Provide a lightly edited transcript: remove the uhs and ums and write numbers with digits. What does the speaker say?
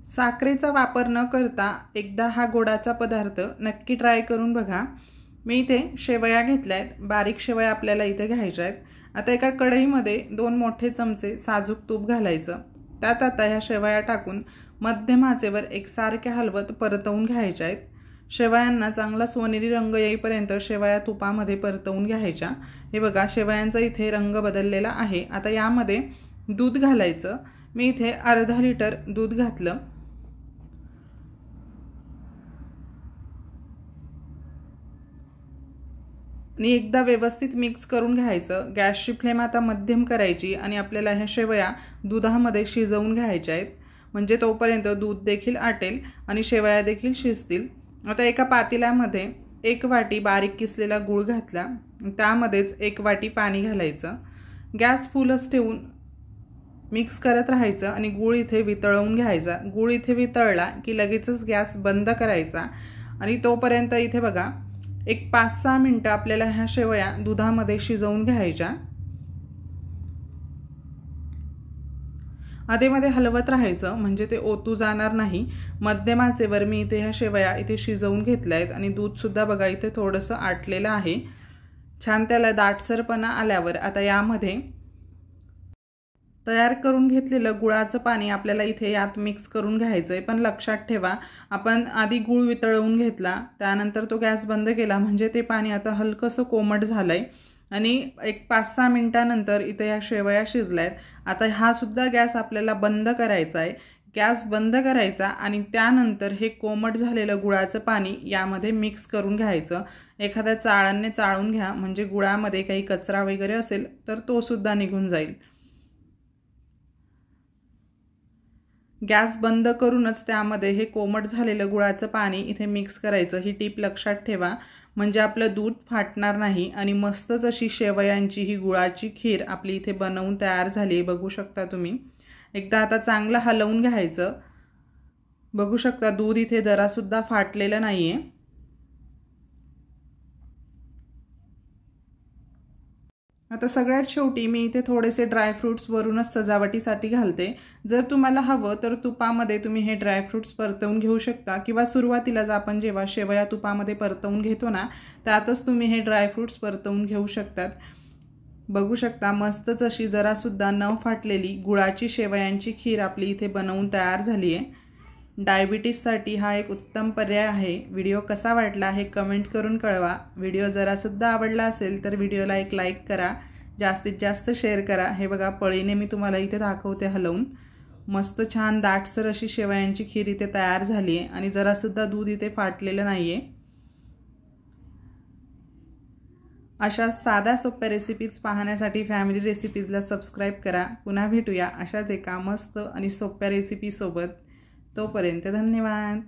साखरेचा वापर न करता एकदा हा गोडाचा पदार्थ नक्की ट्राय करून बघा। मी इथे शेवया घेतल्या आहेत, बारीक शेवया आपल्याला इथे घ्यायच्या आहेत। आता एका कढईमध्ये 2 मोठे चमचे साजूक तूप घालायचं। त्यात आता ह्या शेवया टाकून मध्यम आचेवर एकसारखे हलवत परतवून घ्यायच्या आहेत। शेवयांना चांगला सोनेरी रंग येईपर्यंत शेवया तुपामध्ये परतवून घ्यायच्या। हे बघा शेवयांचा इथे रंग बदललेला आहे। आता यामध्ये दूध घालायचं। मी इथे अर्धा लिटर दूध घातलं आणि एकदा व्यवस्थित मिक्स करून घ्यायचं। गॅसची फ्लेम आता मध्यम करायची आणि आपल्याला ह्या शेवया दुधामध्ये शिजवून घ्यायच्या आहेत, म्हणजे तोपर्यंत दूध देखील आटेल आणि शेवया देखील शिजतील। आता एका पातेल्यामध्ये 1 वाटी बारीक किसलेला गूळ घातला, त्यामध्येच 1 वाटी पाणी घालायचं। गॅस फुलच ठेवून मिक्स करत राहायचं आणि गूळ इथे वितळवून घ्यायचा। गूळ इथे वितळला की लगेचच गॅस बंद करायचा आणि तोपर्यंत इथे बघा एक 5-6 मिनिटं आपल्याला ह्या शेवया दुधामध्ये शिजवून घ्यायच्या। आधेमध्ये हलवत राहायचं म्हणजे ते ओतू जाणार नाही। मध्यम आचेवर मी इथे ह्या शेवया इथे शिजवून घेतल्या आहेत आणि दूध सुद्धा बघा इथे थोडंसं आटलेलं आहे। छान त्याला दाटसरपणा आल्यावर आता यामध्ये तयार करून घेतलेलं गुळाचं पाणी आपल्याला इथे यात मिक्स करून घ्यायचंय। पण लक्षात ठेवा आपण आधी गूळ वितळवून घेतला, त्यानंतर तो गॅस बंद केला, म्हणजे ते पाणी आता हलकंसं कोमट झालंय आणि एक 5-6 मिनिटांनंतर इथे या शेवया शिजल्यात। आता हा सुद्धा गॅस आपल्याला बंद करायचा आहे। गॅस बंद करायचा आणि त्यानंतर हे कोमट झालेलं गुळाचं पाणी यामध्ये मिक्स करून घ्यायचं। एखाद्या चाळणीने चाळून घ्या, म्हणजे गुळामध्ये काही कचरा वगैरे असेल तर तो सुद्धा निघून जाईल। गॅस बंद करूनच त्यामध्ये हे कोमट झालेलं गुळाचं पाणी इथे मिक्स करायचं। ही टिप लक्षात ठेवा, म्हणजे आपलं दूध फाटणार नाही आणि मस्तच अशी शेवयांची ही गुळाची खीर आपली इथे बनवून तयार झाली। बघू शकता तुम्ही। एकदा आता चांगलं हलवून घ्यायचं। बघू शकता दूध इथे जरा सुद्धा फाटलेलं नाहीये। आता सगळ्यात शेवटी मी इथे थोडेसे ड्रायफ्रुट्स वरूनच सजावटीसाठी घालते। जर तुम्हाला हवं तर तुपामध्ये तुम्ही हे ड्रायफ्रुट्स परतवून घेऊ शकता, किंवा सुरुवातीलाच आपण जेव्हा शेवया तुपामध्ये परतवून घेतो ना, त्यातच तुम्ही हे ड्रायफ्रुट्स परतवून घेऊ शकतात। बघू शकता मस्तच अशी जरा सुद्धा न फाटलेली गुळाची शेवयांची खीर आपली इथे बनवून तयार झाली आहे। डायबिटीजसाठी हा एक उत्तम पर्याय आहे। व्हिडिओ कसा वाटला हे कमेंट करून कळवा। व्हिडिओ जरा सुद्धा आवडला असेल तर व्हिडिओला एक लाईक करा, जास्तीत जास्त शेअर करा। हे बघा पळीने मी तुम्हाला इथे दाखवते हलवून। मस्त छान दाटसर अशी शेवयांची खीर इथे तयार झाली आहे आणि जरा सुद्धा दूध इथे फाटलेलं नाहीये। अशा साध्या सोप्या रेसिपीज पाहण्यासाठी फॅमिली रेसिपीजला सबस्क्राईब करा। पुन्हा भेटूया अशाच एका मस्त आणि सोप्या रेसिपी सोबत। तोपर्यंत धन्यवाद।